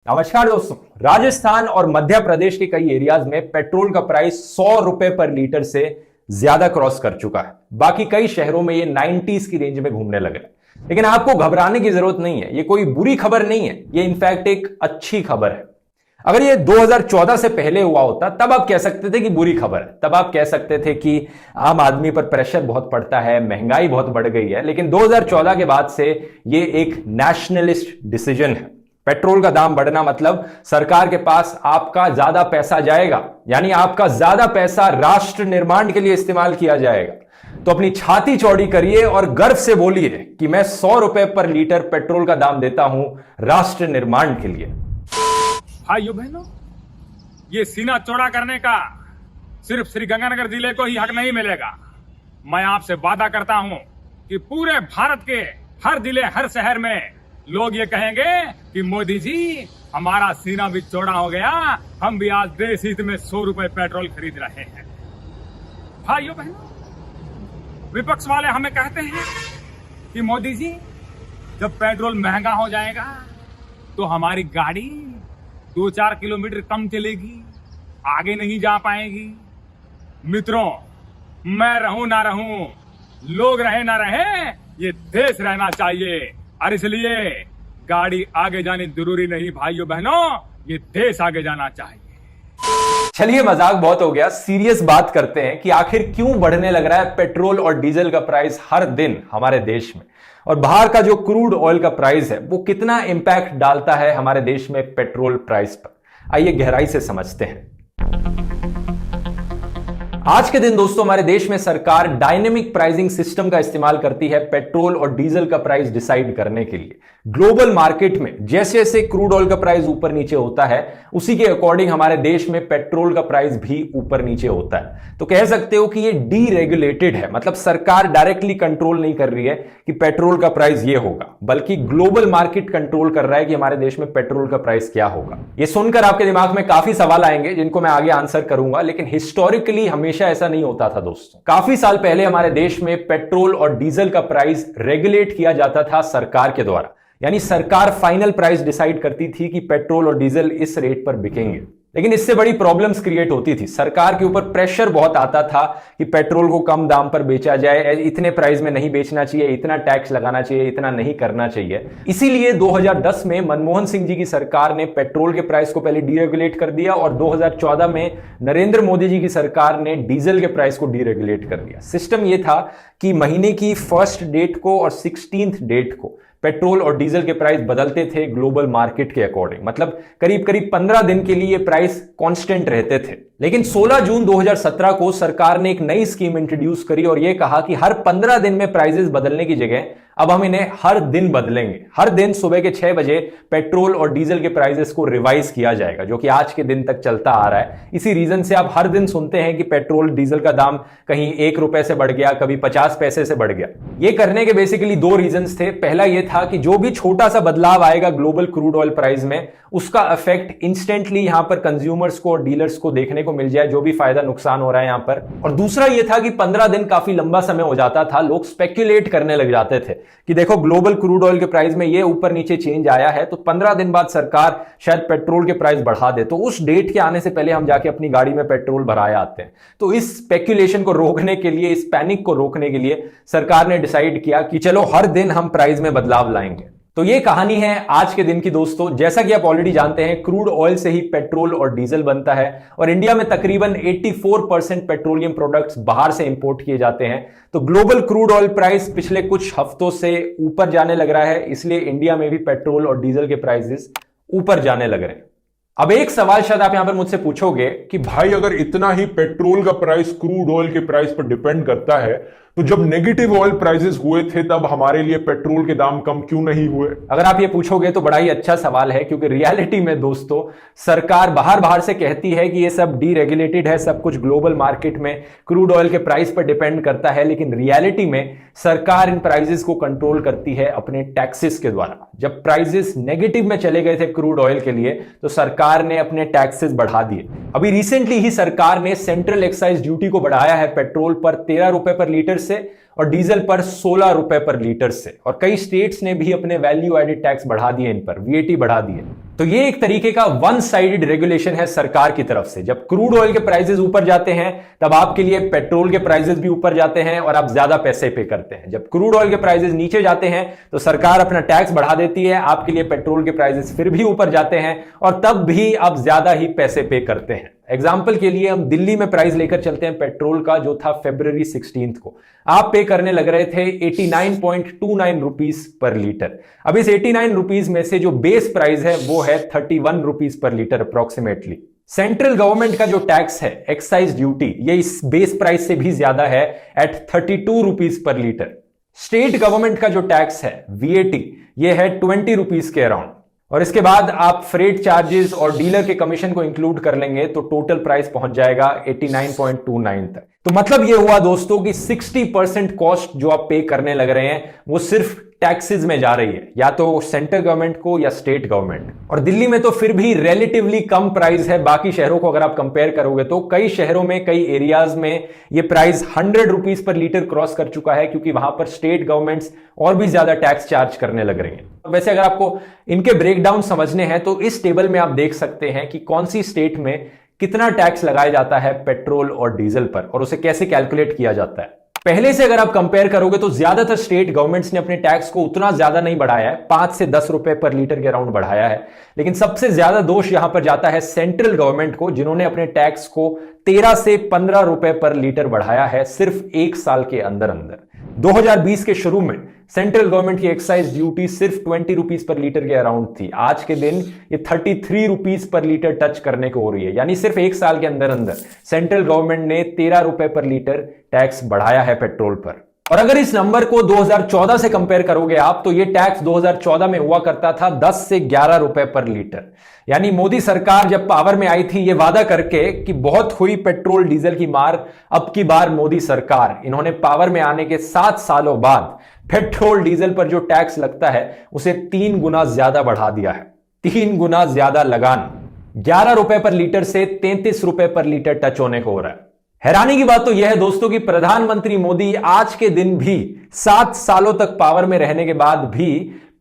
नमस्कार दोस्तों। राजस्थान और मध्य प्रदेश के कई एरियाज में पेट्रोल का प्राइस 100 रुपए पर लीटर से ज्यादा क्रॉस कर चुका है। बाकी कई शहरों में ये 90s की रेंज में घूमने लगे। लेकिन आपको घबराने की जरूरत नहीं है, ये कोई बुरी खबर नहीं है, ये इनफैक्ट एक अच्छी खबर है। अगर ये 2014 से पहले हुआ होता तब आप कह सकते थे कि बुरी खबर है, तब आप कह सकते थे कि आम आदमी पर प्रेशर बहुत पड़ता है, महंगाई बहुत बढ़ गई है। लेकिन 2014 के बाद से ये एक नेशनलिस्ट डिसीजन है। पेट्रोल का दाम बढ़ना मतलब सरकार के पास आपका ज्यादा पैसा जाएगा, यानी आपका ज्यादा पैसा राष्ट्र निर्माण के लिए इस्तेमाल किया जाएगा। तो अपनी छाती चौड़ी करिए और गर्व से बोलिए कि मैं 100 रुपए पर लीटर पेट्रोल का दाम देता हूं राष्ट्र निर्माण के लिए। भाइयों बहनों, ये सीना चौड़ा करने का सिर्फ श्रीगंगानगर जिले को ही हक नहीं मिलेगा। मैं आपसे वादा करता हूं कि पूरे भारत के हर जिले, हर शहर में लोग ये कहेंगे कि मोदी जी, हमारा सीना भी चौड़ा हो गया, हम भी आज देश हित में 100 रुपए पेट्रोल खरीद रहे हैं। भाइयों बहनों, विपक्ष वाले हमें कहते हैं कि मोदी जी, जब पेट्रोल महंगा हो जाएगा तो हमारी गाड़ी 2-4 किलोमीटर कम चलेगी, आगे नहीं जा पाएगी। मित्रों, मैं रहूं ना रहूं, लोग रहे ना रहे, ये देश रहना चाहिए। और इसलिए गाड़ी आगे जानी जरूरी नहीं भाइयों बहनों, ये देश आगे जाना चाहिए। चलिए मजाक बहुत हो गया, सीरियस बात करते हैं कि आखिर क्यों बढ़ने लग रहा है पेट्रोल और डीजल का प्राइस हर दिन हमारे देश में, और बाहर का जो क्रूड ऑयल का प्राइस है वो कितना इंपैक्ट डालता है हमारे देश में पेट्रोल प्राइस पर। आइए गहराई से समझते हैं। आज के दिन दोस्तों हमारे देश में सरकार डायनेमिक प्राइसिंग सिस्टम का इस्तेमाल करती है पेट्रोल और डीजल का प्राइस डिसाइड करने के लिए। ग्लोबल मार्केट में जैसे जैसे क्रूड ऑयल का प्राइस ऊपर नीचे होता है, उसी के अकॉर्डिंग हमारे देश में पेट्रोल का प्राइस भी ऊपर नीचे होता है। तो कह सकते हो कि ये डीरेगुलेटेड है, मतलब सरकार डायरेक्टली कंट्रोल नहीं कर रही है कि पेट्रोल का प्राइस ये होगा, बल्कि ग्लोबल मार्केट कंट्रोल कर रहा है कि हमारे देश में पेट्रोल का प्राइस क्या होगा। ये सुनकर आपके दिमाग में काफी सवाल आएंगे जिनको मैं आगे आंसर करूंगा, लेकिन हिस्टोरिकली हमेशा ऐसा नहीं होता था दोस्तों। काफी साल पहले हमारे देश में पेट्रोल और डीजल का प्राइस रेगुलेट किया जाता था सरकार के द्वारा, यानी सरकार फाइनल प्राइस डिसाइड करती थी कि पेट्रोल और डीजल इस रेट पर बिकेंगे। लेकिन इससे बड़ी प्रॉब्लम्स क्रिएट होती थी, सरकार के ऊपर प्रेशर बहुत आता था कि पेट्रोल को कम दाम पर बेचा जाए, इतने प्राइस में नहीं बेचना चाहिए, इतना टैक्स लगाना चाहिए, इतना नहीं करना चाहिए। इसीलिए 2010 में मनमोहन सिंह जी की सरकार ने पेट्रोल के प्राइस को पहले डीरेगुलेट कर दिया, और 2014 में नरेंद्र मोदी जी की सरकार ने डीजल के प्राइस को डीरेगुलेट कर दिया। सिस्टम यह था कि महीने की 1st डेट को और 16th डेट को पेट्रोल और डीजल के प्राइस बदलते थे ग्लोबल मार्केट के अकॉर्डिंग, मतलब करीब करीब 15 दिन के लिए प्राइस कांस्टेंट रहते थे। लेकिन 16 जून 2017 को सरकार ने एक नई स्कीम इंट्रोड्यूस करी और यह कहा कि हर 15 दिन में प्राइसेस बदलने की जगह अब हम इन्हें हर दिन बदलेंगे। हर दिन सुबह के 6 बजे पेट्रोल और डीजल के प्राइसेस को रिवाइज किया जाएगा, जो कि आज के दिन तक चलता आ रहा है। इसी रीजन से आप हर दिन सुनते हैं कि पेट्रोल डीजल का दाम कहीं 1 रुपए से बढ़ गया, कभी 50 पैसे से बढ़ गया। ये करने के बेसिकली 2 रीजंस थे। पहला यह था कि जो भी छोटा सा बदलाव आएगा ग्लोबल क्रूड ऑयल प्राइस में, उसका इफेक्ट इंस्टेंटली यहां पर कंज्यूमर्स को और डीलर्स को देखने को मिल जाए, जो भी फायदा नुकसान हो रहा है यहां पर। और दूसरा यह था कि 15 दिन काफी लंबा समय हो जाता था, लोग स्पेक्युलेट करने लग जाते थे कि देखो ग्लोबल क्रूड ऑयल के प्राइस में ये ऊपर नीचे चेंज आया है, तो 15 दिन बाद सरकार शायद पेट्रोल के प्राइस बढ़ा दे, तो उस डेट के आने से पहले हम जाके अपनी गाड़ी में पेट्रोल भराए आते हैं। तो इस स्पेक्युलेशन को रोकने के लिए, इस पैनिक को रोकने के लिए सरकार ने डिसाइड किया कि चलो हर दिन हम प्राइस में बदलाव लाएंगे। तो ये कहानी है आज के दिन की दोस्तों। जैसा कि आप ऑलरेडी जानते हैं, क्रूड ऑयल से ही पेट्रोल और डीजल बनता है, और इंडिया में तकरीबन 84% पेट्रोलियम प्रोडक्ट्स बाहर से इंपोर्ट किए जाते हैं। तो ग्लोबल क्रूड ऑयल प्राइस पिछले कुछ हफ्तों से ऊपर जाने लग रहा है, इसलिए इंडिया में भी पेट्रोल और डीजल के प्राइसेस ऊपर जाने लग रहे हैं। अब एक सवाल शायद आप यहां पर मुझसे पूछोगे कि भाई, अगर इतना ही पेट्रोल का प्राइस क्रूड ऑयल के प्राइस पर डिपेंड करता है, तो जब नेगेटिव ऑयल प्राइसेस हुए थे तब हमारे लिए पेट्रोल के दाम कम क्यों नहीं हुए? अगर आप ये पूछोगे तो बड़ा ही अच्छा सवाल है, क्योंकि रियलिटी में दोस्तों सरकार बाहर से कहती है कि ये सब डीरेगुलेटेड है, सब कुछ ग्लोबल मार्केट में क्रूड ऑयल के प्राइस पर डिपेंड करता है, लेकिन रियलिटी में सरकार इन प्राइसेस को कंट्रोल करती है अपने टैक्सेस के द्वारा। जब प्राइसेस नेगेटिव में चले गए थे क्रूड ऑयल के लिए, तो सरकार ने अपने टैक्सेस बढ़ा दिए। अभी रिसेंटली ही सरकार ने सेंट्रल एक्साइज ड्यूटी को बढ़ाया है पेट्रोल पर 13 रुपए पर लीटर से और डीजल पर 16 रुपए पर लीटर से, और कई स्टेट्स ने भी अपने वैल्यू एडेड टैक्स बढ़ा दिए, इन पर वीएटी बढ़ा दिए। तो ये एक तरीके का वन साइडेड रेगुलेशन है सरकार की तरफ से। जब क्रूड ऑयल के प्राइसेस ऊपर जाते हैं तब आपके लिए पेट्रोल के प्राइसेस भी ऊपर जाते हैं और आप ज्यादा पैसे पे करते हैं। जब क्रूड ऑयल के प्राइसेस नीचे जाते हैं तो सरकार अपना टैक्स बढ़ा देती है, आपके लिए पेट्रोल के प्राइसेस फिर भी ऊपर जाते हैं और तब भी आप ज्यादा ही पैसे पे करते हैं। एग्जाम्पल के लिए हम दिल्ली में प्राइस लेकर चलते हैं पेट्रोल का, जो था February 16 को। आप पे करने लग रहे थे 89.29 रुपीस पर लीटर। अब इस 89 रुपीस में से जो बेस प्राइस है वो है 31 रुपीस पर लीटर अप्रोक्सीमेटली। सेंट्रल गवर्नमेंट का जो टैक्स है एक्साइज ड्यूटी, ये इस बेस प्राइस से भी ज्यादा है एट 32 रुपीस पर लीटर। स्टेट गवर्नमेंट का जो टैक्स है VAT, ये है 20 रुपीस के अराउंड। और इसके बाद आप फ्रेट चार्जेस और डीलर के कमीशन को इंक्लूड कर लेंगे तो टोटल प्राइस पहुंच जाएगा 89.29 तक। तो मतलब ये हुआ दोस्तों कि 60% कॉस्ट जो आप पे करने लग रहे हैं वो सिर्फ टैक्सेस में जा रही है, या तो सेंट्रल गवर्नमेंट को या स्टेट गवर्नमेंट। और दिल्ली में तो फिर भी रिलेटिवली कम प्राइस है बाकी शहरों को अगर आप कंपेयर करोगे तो। कई शहरों में, कई एरियाज में ये प्राइस 100 रुपीस पर लीटर क्रॉस कर चुका है, क्योंकि वहां पर स्टेट गवर्नमेंट्स और भी ज्यादा टैक्स चार्ज करने लग रही हैं। वैसे अगर आपको इनके ब्रेकडाउन समझने हैं तो इस टेबल में आप देख सकते हैं कि कौन सी स्टेट में कितना टैक्स लगाया जाता है पेट्रोल और डीजल पर और उसे कैसे कैलकुलेट किया जाता है। पहले से अगर आप कंपेयर करोगे तो ज्यादातर स्टेट गवर्नमेंट्स ने अपने टैक्स को उतना ज्यादा नहीं बढ़ाया है, 5 से 10 रुपए पर लीटर के अराउंड बढ़ाया है। लेकिन सबसे ज्यादा दोष यहां पर जाता है सेंट्रल गवर्नमेंट को, जिन्होंने अपने टैक्स को 13 से 15 रुपए पर लीटर बढ़ाया है सिर्फ एक साल के अंदर अंदर। 2020 के शुरू में सेंट्रल गवर्नमेंट की एक्साइज ड्यूटी सिर्फ 20 रुपीस पर लीटर के अराउंड थी। आज के दिन ये 33 रुपीस पर लीटर टच करने को हो रही है, यानी सिर्फ एक साल के अंदर अंदर सेंट्रल गवर्नमेंट ने 13 रुपए पर लीटर टैक्स बढ़ाया है पेट्रोल पर। और अगर इस नंबर को 2014 से कंपेयर करोगे आप तो ये टैक्स 2014 में हुआ करता था 10 से 11 रुपए पर लीटर। यानी मोदी सरकार जब पावर में आई थी ये वादा करके कि बहुत हुई पेट्रोल डीजल की मार, अब की बार मोदी सरकार, इन्होंने पावर में आने के 7 सालों बाद पेट्रोल डीजल पर जो टैक्स लगता है उसे 3 गुना ज्यादा बढ़ा दिया है। 3 गुना ज्यादा लगान, 11 रुपए पर लीटर से 33 रुपए पर लीटर टच होने को हो रहा है। हैरानी की बात तो यह है दोस्तों कि प्रधानमंत्री मोदी आज के दिन भी 7 सालों तक पावर में रहने के बाद भी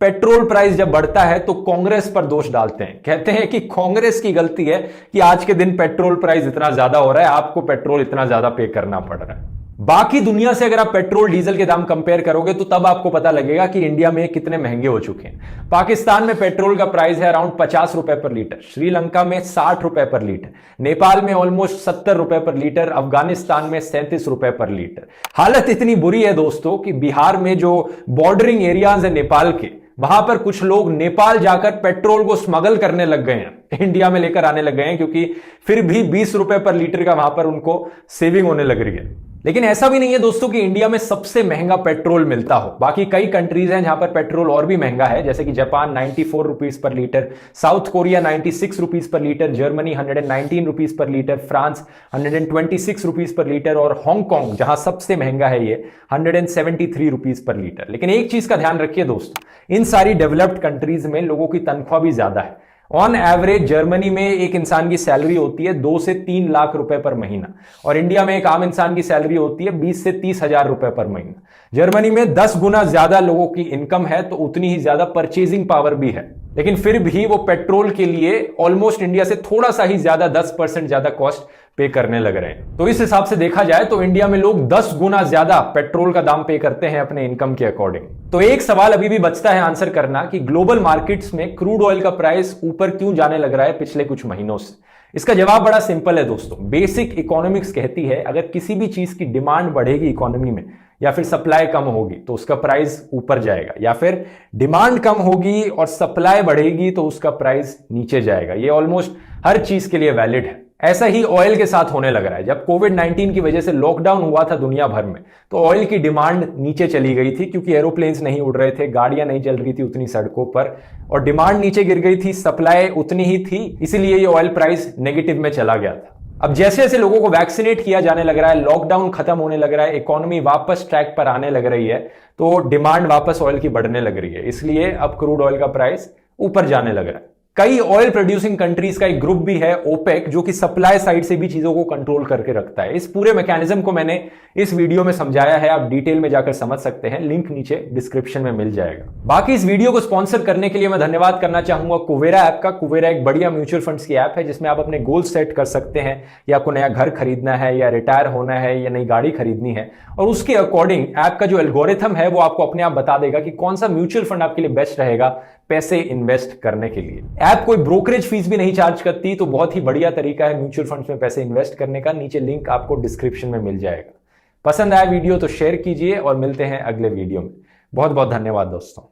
पेट्रोल प्राइस जब बढ़ता है तो कांग्रेस पर दोष डालते हैं। कहते हैं कि कांग्रेस की गलती है कि आज के दिन पेट्रोल प्राइस इतना ज्यादा हो रहा है, आपको पेट्रोल इतना ज्यादा पे करना पड़ रहा है। बाकी दुनिया से अगर आप पेट्रोल डीजल के दाम कंपेयर करोगे तो तब आपको पता लगेगा कि इंडिया में कितने महंगे हो चुके हैं। पाकिस्तान में पेट्रोल का प्राइस है अराउंड 50 रुपए पर लीटर, श्रीलंका में 60 रुपए पर लीटर, नेपाल में ऑलमोस्ट 70 रुपए पर लीटर, अफगानिस्तान में 37 रुपए पर लीटर। हालत इतनी बुरी है दोस्तों कि बिहार में जो बॉर्डरिंग एरियाज है नेपाल के, वहां पर कुछ लोग नेपाल जाकर पेट्रोल को स्मगल करने लग गए हैं, इंडिया में लेकर आने लग गए हैं, क्योंकि फिर भी 20 रुपए पर लीटर का वहां पर उनको सेविंग होने लग रही है। लेकिन ऐसा भी नहीं है दोस्तों कि इंडिया में सबसे महंगा पेट्रोल मिलता हो। बाकी कई कंट्रीज हैं जहां पर पेट्रोल और भी महंगा है, जैसे कि जापान 94 रुपीस पर लीटर, साउथ कोरिया 96 रुपीस पर लीटर, जर्मनी 119 रुपीस पर लीटर, फ्रांस 126 रुपीस पर लीटर और हांगकांग जहां सबसे महंगा है ये 173 रुपीस पर लीटर। लेकिन एक चीज का ध्यान रखिए दोस्तों, इन सारी डेवलप्ड कंट्रीज में लोगों की तनख्वाह भी ज्यादा है। ऑन एवरेज जर्मनी में एक इंसान की सैलरी होती है 2 से 3 लाख रुपए पर महीना, और इंडिया में एक आम इंसान की सैलरी होती है 20 से 30 हजार रुपए पर महीना। जर्मनी में 10 गुना ज्यादा लोगों की इनकम है तो उतनी ही ज्यादा परचेजिंग पावर भी है, लेकिन फिर भी वो पेट्रोल के लिए ऑलमोस्ट इंडिया से थोड़ा सा ही ज्यादा 10% ज्यादा कॉस्ट पे करने लग रहे हैं। तो इस हिसाब से देखा जाए तो इंडिया में लोग 10 गुना ज्यादा पेट्रोल का दाम पे करते हैं अपने इनकम के अकॉर्डिंग। तो एक सवाल अभी भी बचता है आंसर करना कि ग्लोबल मार्केट्स में क्रूड ऑयल का प्राइस ऊपर क्यों जाने लग रहा है पिछले कुछ महीनों से। इसका जवाब बड़ा सिंपल है दोस्तों। बेसिक इकोनॉमिक्स कहती है अगर किसी भी चीज की डिमांड बढ़ेगी इकोनॉमी में या फिर सप्लाई कम होगी तो उसका प्राइस ऊपर जाएगा, या फिर डिमांड कम होगी और सप्लाई बढ़ेगी तो उसका प्राइस नीचे जाएगा। ये ऑलमोस्ट हर चीज के लिए वैलिड है। ऐसा ही ऑयल के साथ होने लग रहा है। जब कोविड-19 की वजह से लॉकडाउन हुआ था दुनिया भर में तो ऑयल की डिमांड नीचे चली गई थी, क्योंकि एरोप्लेन्स नहीं उड़ रहे थे, गाड़ियां नहीं चल रही थी उतनी सड़कों पर, और डिमांड नीचे गिर गई थी, सप्लाई उतनी ही थी, इसीलिए ये ऑयल प्राइस नेगेटिव में चला गया था। अब जैसे जैसे लोगों को वैक्सीनेट किया जाने लग रहा है, लॉकडाउन खत्म होने लग रहा है, इकोनॉमी वापस ट्रैक पर आने लग रही है, तो डिमांड वापस ऑयल की बढ़ने लग रही है, इसलिए अब क्रूड ऑयल का प्राइस ऊपर जाने लग रहा है। कई ऑयल प्रोड्यूसिंग कंट्रीज का एक ग्रुप भी है ओपेक, जो कि सप्लाई साइड से भी चीजों को कंट्रोल करके रखता है। इस पूरे मैकेनिज्म को मैंने इस वीडियो में समझाया है, आप डिटेल में जाकर समझ सकते हैं, लिंक नीचे डिस्क्रिप्शन में मिल जाएगा। बाकी इस वीडियो को स्पॉन्सर करने के लिए मैं धन्यवाद करना चाहूंगा कुवेरा ऐप का। कुवेरा एक बढ़िया म्यूचुअल फंड्स की ऐप है जिसमें आप अपने गोल सेट कर सकते हैं, या आपको नया घर खरीदना है, या रिटायर होना है, या नई गाड़ी खरीदनी है, और उसके अकॉर्डिंग ऐप का जो एल्गोरिथम है वो आपको अपने आप बता देगा कि कौन सा म्यूचुअल फंड आपके लिए बेस्ट रहेगा पैसे इन्वेस्ट करने के लिए। ऐप कोई ब्रोकरेज फीस भी नहीं चार्ज करती, तो बहुत ही बढ़िया तरीका है म्यूचुअल फंड्स में पैसे इन्वेस्ट करने का। नीचे लिंक आपको डिस्क्रिप्शन में मिल जाएगा। पसंद आया वीडियो तो शेयर कीजिए और मिलते हैं अगले वीडियो में। बहुत बहुत धन्यवाद दोस्तों।